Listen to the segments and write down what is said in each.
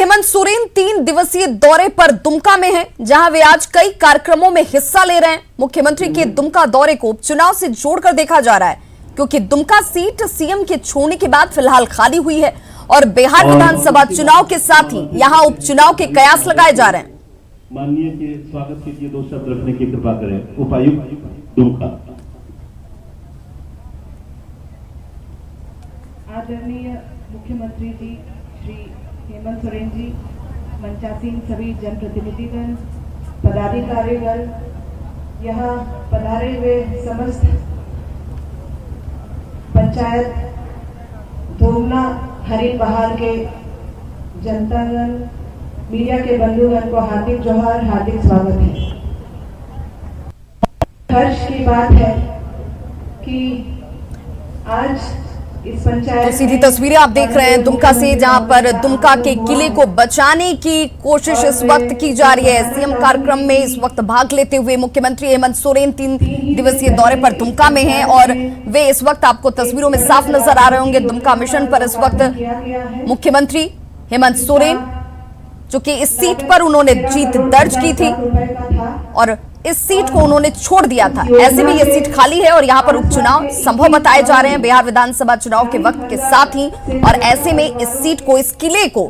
हेमंत सोरेन 3 दिवसीय दौरे पर दुमका में हैं, जहां वे आज कई कार्यक्रमों में हिस्सा ले रहे हैं। मुख्यमंत्री के दुमका दौरे को उपचुनाव से जोड़कर देखा जा रहा है, क्योंकि दुमका सीट सीएम के छोड़ने के बाद फिलहाल खाली हुई है और बिहार विधानसभा चुनाव के साथ ही यहां उपचुनाव के कयास लगाए जा रहे हैं। माननीय के स्वागत के लिए 2 शब्द रखने की कृपा करें। उपायुक्त दुमका। आदरणीय मुख्यमंत्री जी श्री हेमंत सोरेन जी, मंचासीन सभी जनप्रतिनिधिगण, पदाधिकारीगण, यहाँ पधारे हुए समस्त पंचायत धोमना हरिन बहार के जनतागण, मीडिया के बंधुगण को हार्दिक जोहार, हार्दिक स्वागत है। हर्ष की बात है कि आज तो सीधी तस्वीरें आप देख रहे हैं दुमका से, जहां पर दुमका के किले को बचाने की कोशिश इस वक्त की जा रही है। सीएम कार्यक्रम में इस वक्त भाग लेते हुए मुख्यमंत्री हेमंत सोरेन 3 दिवसीय दौरे पर दुमका में हैं और वे इस वक्त आपको तस्वीरों में साफ नजर आ रहे होंगे। दुमका मिशन पर इस वक्त मुख्यमंत्री हेमंत सोरेन, जो कि इस सीट पर उन्होंने जीत दर्ज की थी और इस सीट को उन्होंने छोड़ दिया था, ऐसे में यह सीट खाली है और यहां पर उपचुनाव संभव बताए जा रहे हैं बिहार विधानसभा चुनाव के वक्त के साथ ही। और ऐसे में इस सीट को, इस किले को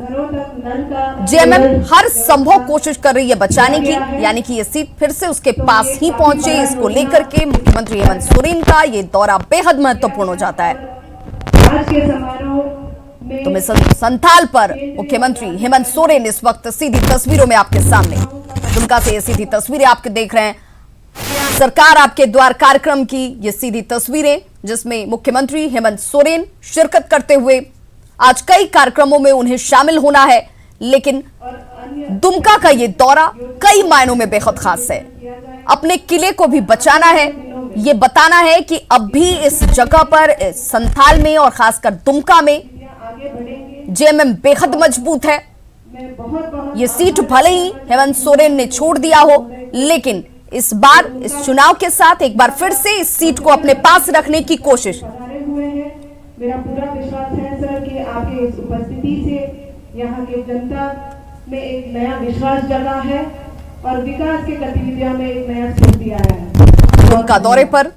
जेएमएम हर संभव कोशिश कर रही है बचाने की, यानी कि यह सीट फिर से उसके पास ही पहुंचे। इसको लेकर के मुख्यमंत्री हेमंत सोरेन का यह दौरा बेहद महत्वपूर्ण हो जाता है। तो मैं संथाल पर मुख्यमंत्री हेमंत सोरेन इस वक्त सीधी तस्वीरों में आपके सामने, दुमका से ये सीधी तस्वीरें आपके देख रहे हैं। सरकार आपके द्वार कार्यक्रम की ये सीधी तस्वीरें, जिसमें मुख्यमंत्री हेमंत सोरेन शिरकत करते हुए आज कई कार्यक्रमों में उन्हें शामिल होना है, लेकिन दुमका का ये दौरा कई मायनों में बेहद खास है। अपने किले को भी बचाना है, ये बताना है कि अब भी इस जगह पर, संथाल में और खासकर दुमका में जेएमएम बेहद मजबूत है। ये सीट भले ही हेमंत सोरेन ने छोड़ दिया हो, लेकिन इस बार इस चुनाव के साथ एक बार फिर से इस सीट को अपने पास रखने की कोशिश। मेरा पूरा विश्वास है सर कि आपके इस उपस्थिति से यहाँ के जनता में एक नया विश्वास जगा है और विकास के गतिविधियों में एक नया स्फूर्ति आया है। दुमका दौरे पर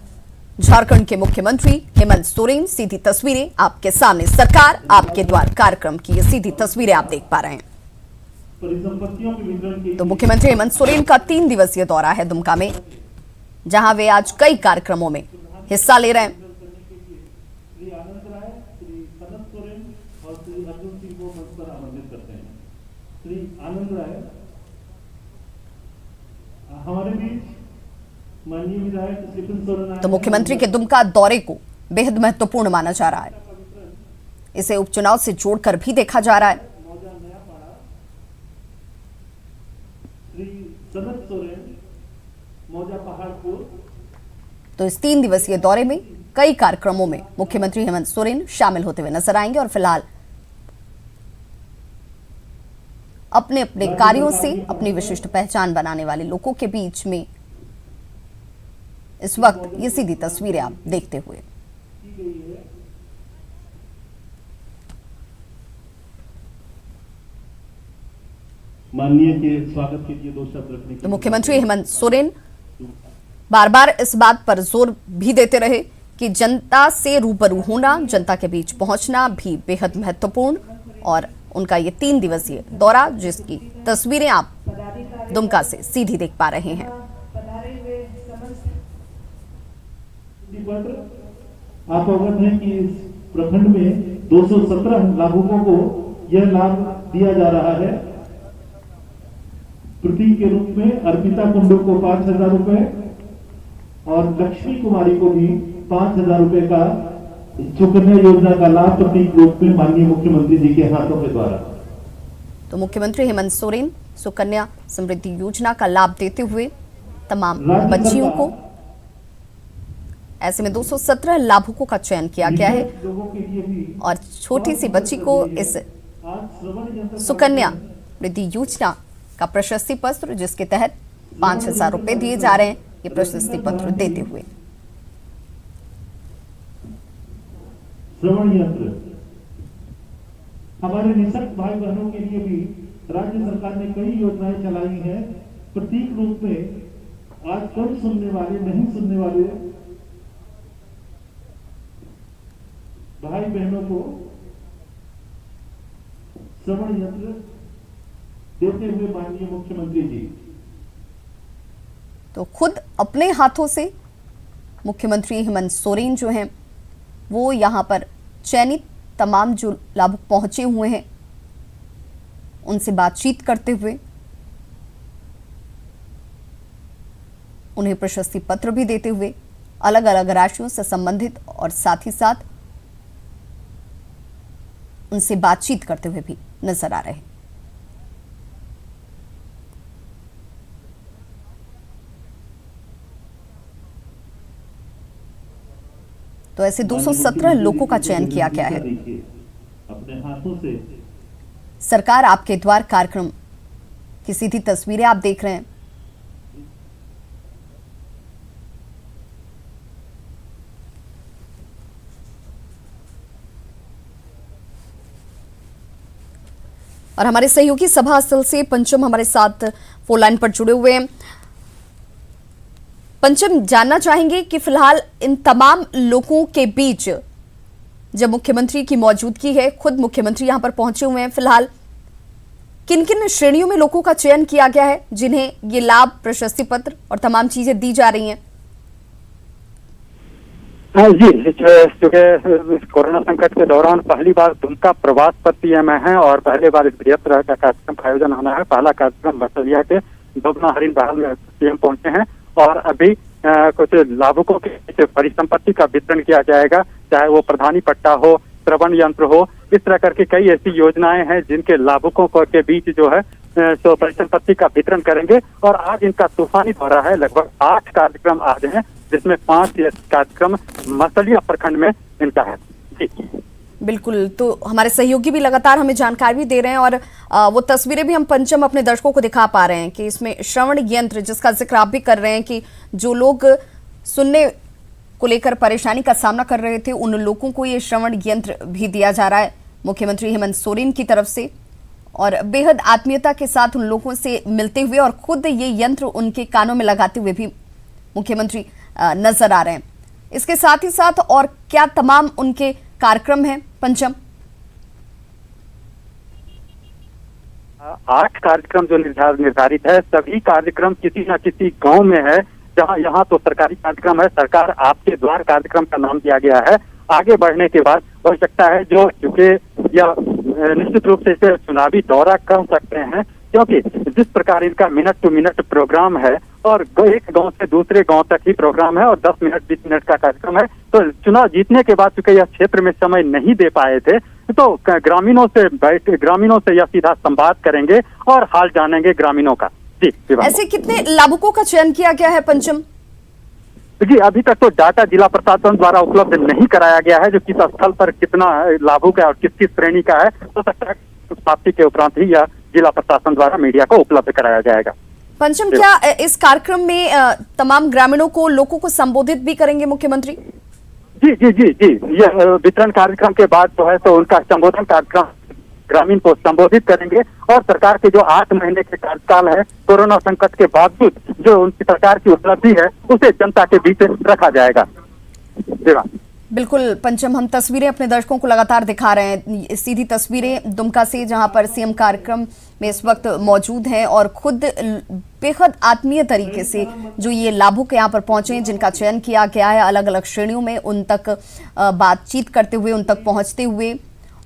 झारखंड के मुख्यमंत्री हेमंत सोरेन, सीधी तस्वीरें आपके सामने, सरकार आपके द्वार कार्यक्रम की ये सीधी तस्वीरें आप देख पा रहे हैं। तो मुख्यमंत्री हेमंत सोरेन का 3 दिवसीय दौरा है दुमका में, जहां वे आज कई कार्यक्रमों में हिस्सा ले रहे हैं। हमारे बीच माननीय विधायक तो मुख्यमंत्री के दुमका दौरे को बेहद महत्वपूर्ण माना जा रहा है। इसे उपचुनाव से जोड़कर भी देखा जा रहा है। तो इस 3 दिवसीय दौरे में कई कार्यक्रमों में मुख्यमंत्री हेमंत सोरेन शामिल होते हुए नजर आएंगे और फिलहाल अपने अपने कार्यों से अपनी विशिष्ट पहचान बनाने वाले लोगों के बीच में इस वक्त ये सीधी तस्वीरें आप देखते हुए। माननीय के स्वागत के लिए 2 शब्द रखने की। तो मुख्यमंत्री हेमंत सोरेन बार बार इस बात पर जोर भी देते रहे कि जनता से रूबरू होना, जनता के बीच पहुंचना भी बेहद महत्वपूर्ण, और उनका ये 3 दिवसीय दौरा, जिसकी तस्वीरें आप दुमका से सीधी देख पा रहे हैं। आप अवगत हैं कि इस प्रखंड में 217 लाभुकों को यह लाभ दिया जा रहा है। प्रतीक के रूप में अर्पिता कुंडू को 5,000 रुपए और लक्ष्मी कुमारी को भी 5,000 रुपए का सुकन्या योजना का लाभ प्रतीक रूप में माननीय मुख्यमंत्री जी के हाथों के द्वारा। तो मुख्यमंत्री हेमंत सोरेन सुकन्या समृद्धि योजना का लाभ देते हुए तमाम बच्चियों को, ऐसे में 217 लाभुकों का चयन किया गया है और छोटी सी बच्ची को इस सुकन्या समृद्धि योजना का प्रशस्ति पत्र, जिसके तहत 5,000 रुपए दिए जा रहे हैं, ये प्रशस्ति पत्र देते हुए। श्रवण यंत्र हमारे निःशक्त भाई बहनों के लिए भी सरकार ने कई योजनाएं चलाई हैं, प्रतीक रूप में आज कम सुनने वाले, नहीं सुनने वाले भाई बहनों को श्रवण यंत्र देते हुए माननीय मुख्यमंत्री जी। तो खुद अपने हाथों से मुख्यमंत्री हेमंत सोरेन जो हैं वो यहां पर चयनित तमाम जो लाभुक पहुंचे हुए हैं उनसे बातचीत करते हुए उन्हें प्रशस्ति पत्र भी देते हुए अलग अलग राशियों से संबंधित और साथ ही साथ उनसे बातचीत करते हुए भी नजर आ रहे हैं। तो ऐसे 217 लोगों का चयन किया गया है। अपने हाथों से सरकार आपके द्वार कार्यक्रम की सीधी तस्वीरें आप देख रहे हैं। और हमारे सहयोगी सभा स्थल से पंचम हमारे साथ फोन लाइन पर जुड़े हुए हैं। पंचम, जानना चाहेंगे कि फिलहाल इन तमाम लोगों के बीच जब मुख्यमंत्री की मौजूदगी है, खुद मुख्यमंत्री यहां पर पहुंचे हुए हैं, फिलहाल किन किन श्रेणियों में लोगों का चयन किया गया है जिन्हें ये लाभ, प्रशस्ति पत्र और तमाम चीजें दी जा रही हैं? हाँ जी, चूंकि कोरोना संकट के दौरान पहली बार दुमका प्रवास पर पीएम है और पहली बार इस बृहत तरह का कार्यक्रम का आयोजन होना है। पहला कार्यक्रम बसलिया के दुबना हरिन बहाल में पीएम पहुंचे हैं और अभी कुछ लाभुकों के परिसंपत्ति का वितरण किया जाएगा, चाहे वो प्रधानी पट्टा हो, श्रवण यंत्र हो, इस तरह करके कई ऐसी योजनाएं हैं जिनके लाभुकों के बीच जो है तो परिसंपत्ति का वितरण करेंगे। और आज इनका तूफानी दौरा है, लगभग 8 कार्यक्रम आज हैं जिसमें 5 कार्यक्रम मसलिया प्रखंड में इनका है। जी बिल्कुल, तो हमारे सहयोगी भी लगातार हमें जानकारी भी दे रहे हैं और वो तस्वीरें भी हम पंचम अपने दर्शकों को दिखा पा रहे हैं कि इसमें श्रवण यंत्र, जिसका जिक्र आप भी कर रहे हैं कि जो लोग सुनने को लेकर परेशानी का सामना कर रहे थे उन लोगों को ये श्रवण यंत्र भी दिया जा रहा है मुख्यमंत्री हेमंत सोरेन की तरफ से, और बेहद आत्मीयता के साथ उन लोगों से मिलते हुए और खुद ये यंत्र उनके कानों में लगाते हुए भी मुख्यमंत्री नजर आ रहे हैं। इसके साथ ही साथ और क्या तमाम उनके कार्यक्रम हैं पंचम? 8 कार्यक्रम जो निर्धारित है, सभी कार्यक्रम किसी न किसी गांव में है। जहां यहाँ तो सरकारी कार्यक्रम है, सरकार आपके द्वार कार्यक्रम का नाम दिया गया है। आगे बढ़ने के बाद हो सकता है जो चूंकि या निश्चित रूप से इसे चुनावी दौरा कर सकते हैं, क्योंकि जिस प्रकार इनका मिनट टू मिनट प्रोग्राम है और एक गांव से दूसरे गांव तक ही प्रोग्राम है और 10 मिनट 20 मिनट का कार्यक्रम है, तो चुनाव जीतने के बाद चूंकि यह क्षेत्र में समय नहीं दे पाए थे तो ग्रामीणों से यह सीधा संवाद करेंगे और हाल जानेंगे ग्रामीणों का। जी, ऐसे कितने लाभुकों का चयन किया गया है पंचम? जी, अभी तक तो डाटा जिला प्रशासन द्वारा उपलब्ध नहीं कराया गया है जो किस स्थल पर कितना लाभुक है और किस किस श्रेणी का है। तो सकता है समाप्ति के उपरांत ही यह जिला प्रशासन द्वारा मीडिया को उपलब्ध कराया जाएगा। पंचम, क्या इस कार्यक्रम में तमाम ग्रामीणों को, लोगों को संबोधित भी करेंगे मुख्यमंत्री? जी जी जी जी, यह वितरण कार्यक्रम के बाद जो है तो उनका संबोधन कार्यक्रम ग्रामीण को संबोधित करेंगे और सरकार के जो 8 महीने के कार्यकाल है, कोरोना संकट के बावजूद जो उनकी सरकार की उपलब्धि है उसे जनता के बीच रखा जाएगा। बिल्कुल पंचम, हम तस्वीरें अपने दर्शकों को लगातार दिखा रहे हैं, सीधी तस्वीरें दुमका से जहां पर सीएम कार्यक्रम में इस वक्त मौजूद हैं और खुद बेहद आत्मीय तरीके से जो ये लाभुक यहाँ पर पहुंचे हैं जिनका चयन किया गया है अलग अलग श्रेणियों में, उन तक बातचीत करते हुए, उन तक पहुंचते हुए,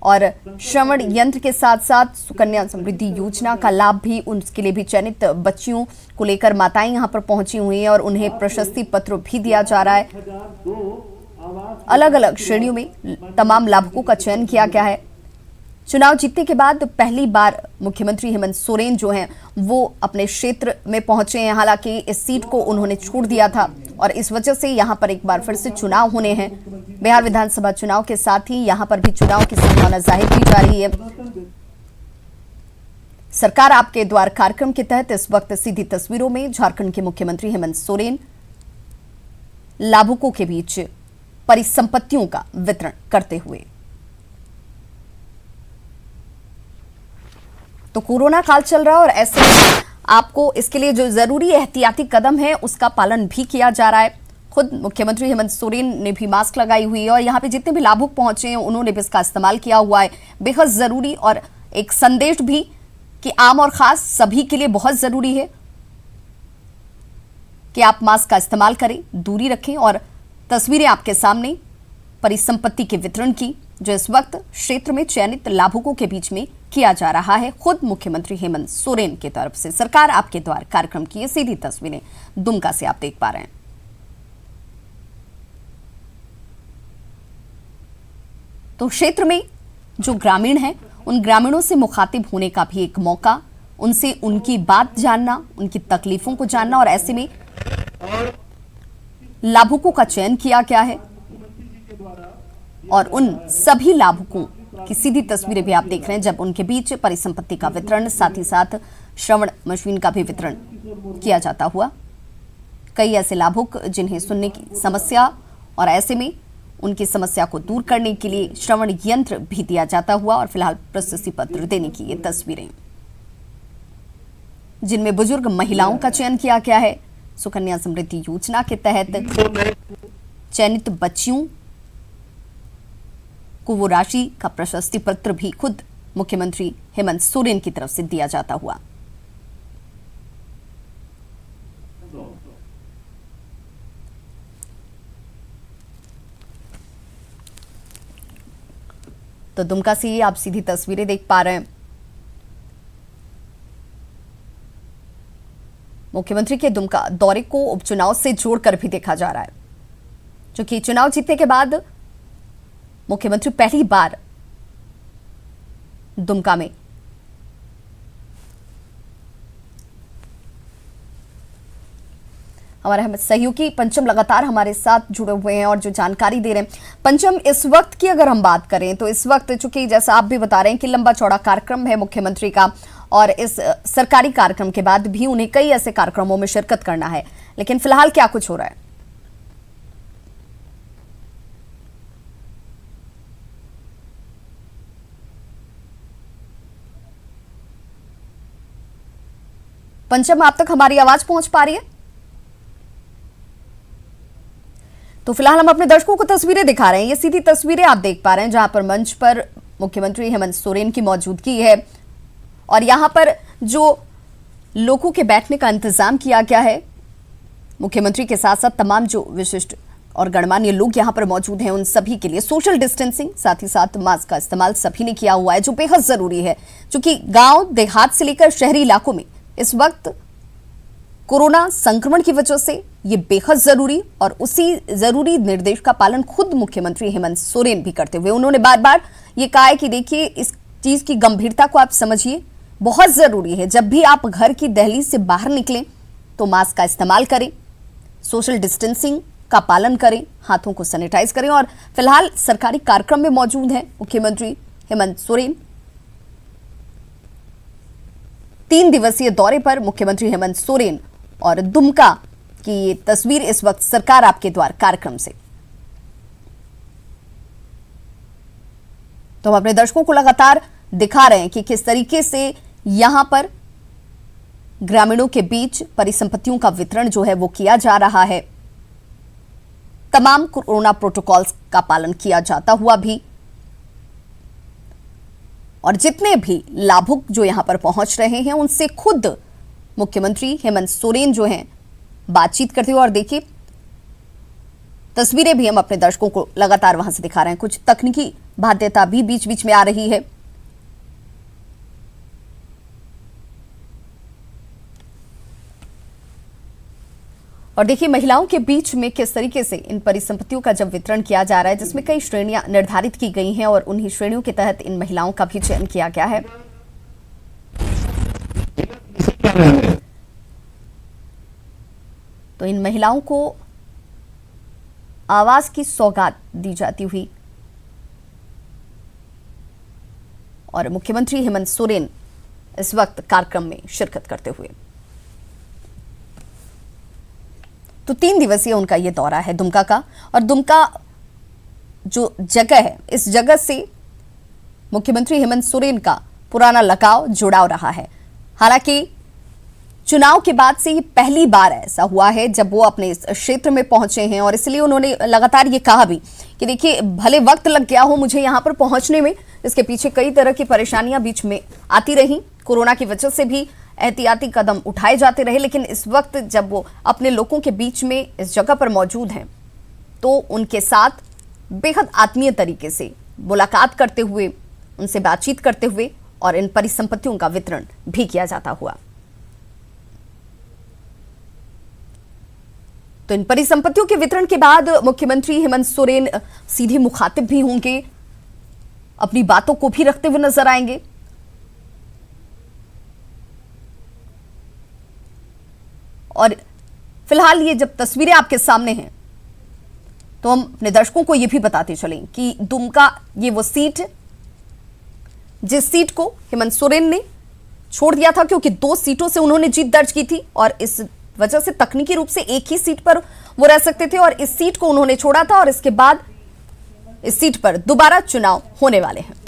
और श्रवण यंत्र के साथ साथ सुकन्या समृद्धि योजना का लाभ भी उनके लिए भी चयनित बच्चियों को लेकर माताएं यहाँ पर पहुंची हुई हैं और उन्हें प्रशस्ति पत्र भी दिया जा रहा है। अलग अलग श्रेणियों में तमाम लाभुकों का चयन किया गया है। चुनाव जीतने के बाद पहली बार मुख्यमंत्री हेमंत सोरेन जो हैं वो अपने क्षेत्र में पहुंचे हैं। हालांकि इस सीट को उन्होंने छोड़ दिया था और इस वजह से यहां पर एक बार फिर से चुनाव होने हैं। बिहार विधानसभा चुनाव के साथ ही यहां पर भी चुनाव की संभावना जाहिर की जा रही है। सरकार आपके द्वार कार्यक्रम के तहत इस वक्त सीधी तस्वीरों में झारखंड के मुख्यमंत्री हेमंत सोरेन लाभुकों के बीच परिसंपत्तियों का वितरण करते हुए। तो कोरोना काल चल रहा है और ऐसे में आपको इसके लिए जो जरूरी एहतियाती कदम है उसका पालन भी किया जा रहा है। खुद मुख्यमंत्री हेमंत सोरेन ने भी मास्क लगाई हुई है और यहाँ पे जितने भी लाभुक पहुंचे हैं उन्होंने भी इसका इस्तेमाल किया हुआ है। बेहद जरूरी और एक संदेश भी कि आम और खास सभी के लिए बहुत जरूरी है कि आप मास्क का इस्तेमाल करें, दूरी रखें। और तस्वीरें आपके सामने परिसंपत्ति के वितरण की जो इस वक्त क्षेत्र में चयनित लाभुकों के बीच में किया जा रहा है। खुद मुख्यमंत्री हेमंत सोरेन की तरफ से सरकार आपके द्वार कार्यक्रम की ये सीधी तस्वीरें दुमका से आप देख पा रहे हैं। तो क्षेत्र में जो ग्रामीण हैं उन ग्रामीणों से मुखातिब होने का भी एक मौका, उनसे उनकी बात जानना, उनकी तकलीफों को जानना और ऐसे में लाभुकों का चयन किया गया है और उन सभी लाभुकों की सीधी तस्वीरें भी आप देख रहे हैं जब उनके बीच परिसंपत्ति का वितरण, साथ ही साथ श्रवण मशीन का भी वितरण किया जाता हुआ। कई ऐसे लाभुक जिन्हें सुनने की समस्या और ऐसे में उनकी समस्या को दूर करने के लिए श्रवण यंत्र भी दिया जाता हुआ और फिलहाल प्रशस्ति पत्र देने की ये तस्वीरें जिनमें बुजुर्ग महिलाओं का चयन किया गया है। सुकन्या समृद्धि योजना के तहत चयनित बच्चियों को वो राशि का प्रशस्ति पत्र भी खुद मुख्यमंत्री हेमंत सोरेन की तरफ से दिया जाता हुआ। तो दुमका से आप सीधी तस्वीरें देख पा रहे हैं। मुख्यमंत्री के दुमका दौरे को उपचुनाव से जोड़कर भी देखा जा रहा है, क्योंकि चुनाव जीतने के बाद मुख्यमंत्री पहली बार दुमका में हमारे सहयोगी पंचम लगातार हमारे साथ जुड़े हुए हैं और जो जानकारी दे रहे हैं। पंचम, इस वक्त की अगर हम बात करें तो इस वक्त चूंकि जैसा आप भी बता रहे हैं कि लंबा चौड़ा कार्यक्रम है मुख्यमंत्री का और इस सरकारी कार्यक्रम के बाद भी उन्हें कई ऐसे कार्यक्रमों में शिरकत करना है, लेकिन फिलहाल क्या कुछ हो रहा है? पंचम, आप तक हमारी आवाज पहुंच पा रही है? तो फिलहाल हम अपने दर्शकों को तस्वीरें दिखा रहे हैं। ये सीधी तस्वीरें आप देख पा रहे हैं जहां पर मंच पर मुख्यमंत्री हेमंत सोरेन की मौजूदगी है और यहां पर जो लोगों के बैठने का इंतजाम किया गया है, मुख्यमंत्री के साथ साथ तमाम जो विशिष्ट और गणमान्य लोग यहां पर मौजूद हैं उन सभी के लिए सोशल डिस्टेंसिंग, साथ ही साथ मास्क का इस्तेमाल सभी ने किया हुआ है, जो बेहद जरूरी है, क्योंकि गांव देहात से लेकर शहरी इलाकों में इस वक्त कोरोना संक्रमण की वजह से ये बेहद जरूरी और उसी जरूरी निर्देश का पालन खुद मुख्यमंत्री हेमंत सोरेन भी करते हुए उन्होंने बार बार ये कहा है कि देखिए इस चीज की गंभीरता को आप समझिए, बहुत जरूरी है जब भी आप घर की दहलीज से बाहर निकलें तो मास्क का इस्तेमाल करें, सोशल डिस्टेंसिंग का पालन करें, हाथों को सैनिटाइज करें। और फिलहाल सरकारी कार्यक्रम में मौजूद हैं मुख्यमंत्री हेमंत सोरेन। 3 दिवसीय दौरे पर मुख्यमंत्री हेमंत सोरेन और दुमका की ये तस्वीर इस वक्त सरकार आपके द्वार कार्यक्रम से। तो हम अपने दर्शकों को लगातार दिखा रहे हैं कि किस तरीके से यहां पर ग्रामीणों के बीच परिसंपत्तियों का वितरण जो है वो किया जा रहा है, तमाम कोरोना प्रोटोकॉल्स का पालन किया जाता हुआ भी, और जितने भी लाभुक जो यहां पर पहुंच रहे हैं उनसे खुद मुख्यमंत्री हेमंत सोरेन जो हैं बातचीत करते हुए। और देखिए तस्वीरें भी हम अपने दर्शकों को लगातार वहां से दिखा रहे हैं। कुछ तकनीकी बाध्यता भी बीच बीच में आ रही है। और देखिए महिलाओं के बीच में किस तरीके से इन परिसंपत्तियों का जब वितरण किया जा रहा है, जिसमें कई श्रेणियां निर्धारित की गई हैं और उन्हीं श्रेणियों के तहत इन महिलाओं का भी चयन किया गया है। तो इन महिलाओं को आवास की सौगात दी जाती हुई और मुख्यमंत्री हेमंत सोरेन इस वक्त कार्यक्रम में शिरकत करते हुए। तो 3 दिवसीय उनका यह दौरा है दुमका का, और दुमका जो जगह है इस जगह से मुख्यमंत्री हेमंत सोरेन का पुराना लगाव जुड़ाव रहा है। हालांकि चुनाव के बाद से ही पहली बार ऐसा हुआ है जब वो अपने इस क्षेत्र में पहुंचे हैं और इसलिए उन्होंने लगातार ये कहा भी कि देखिए भले वक्त लग गया हो मुझे यहाँ पर पहुंचने में, इसके पीछे कई तरह की परेशानियां बीच में आती रही, कोरोना की वजह से भी एहतियाती कदम उठाए जाते रहे, लेकिन इस वक्त जब वो अपने लोगों के बीच में इस जगह पर मौजूद हैं तो उनके साथ बेहद आत्मीय तरीके से मुलाकात करते हुए, उनसे बातचीत करते हुए और इन परिसंपत्तियों का वितरण भी किया जाता हुआ। तो इन परिसंपत्तियों के वितरण के बाद मुख्यमंत्री हेमंत सोरेन सीधे मुखातिब भी होंगे, अपनी बातों को भी रखते हुए नजर आएंगे। और फिलहाल ये जब तस्वीरें आपके सामने हैं तो हम अपने दर्शकों को यह भी बताते चलें कि दुमका ये वो सीट है जिस सीट को हेमंत सोरेन ने छोड़ दिया था, क्योंकि 2 सीटों से उन्होंने जीत दर्ज की थी और इस वजह से तकनीकी रूप से एक ही सीट पर वो रह सकते थे और इस सीट को उन्होंने छोड़ा था और इसके बाद इस सीट पर दोबारा चुनाव होने वाले हैं।